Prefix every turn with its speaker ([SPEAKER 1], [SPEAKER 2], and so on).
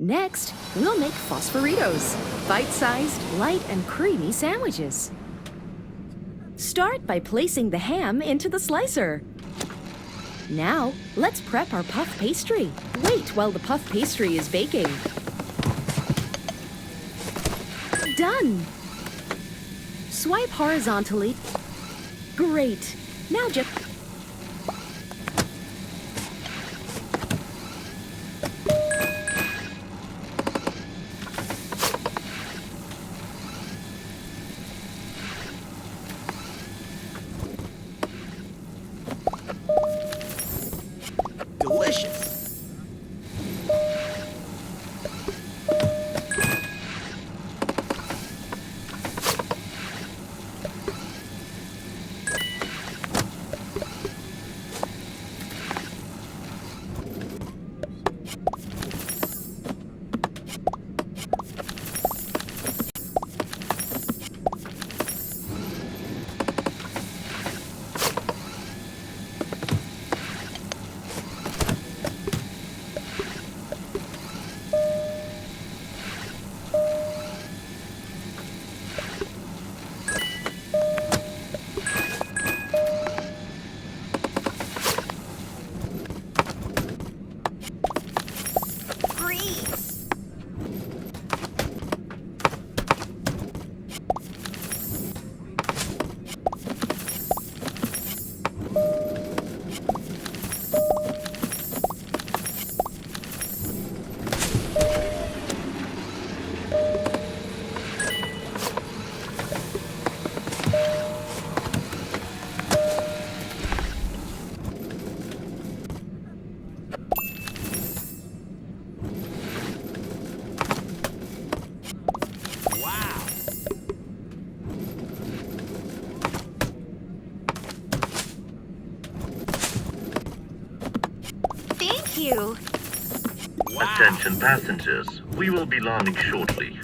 [SPEAKER 1] Next, we'll make phosphoritos, bite-sized, light and creamy sandwiches. Start by placing the ham into the slicer. Now, let's prep our puff pastry. Wait while the puff pastry is baking. Done! Swipe horizontally. Great! Now just...
[SPEAKER 2] Delicious.
[SPEAKER 3] Thank you.
[SPEAKER 4] Attention passengers, we will be landing shortly.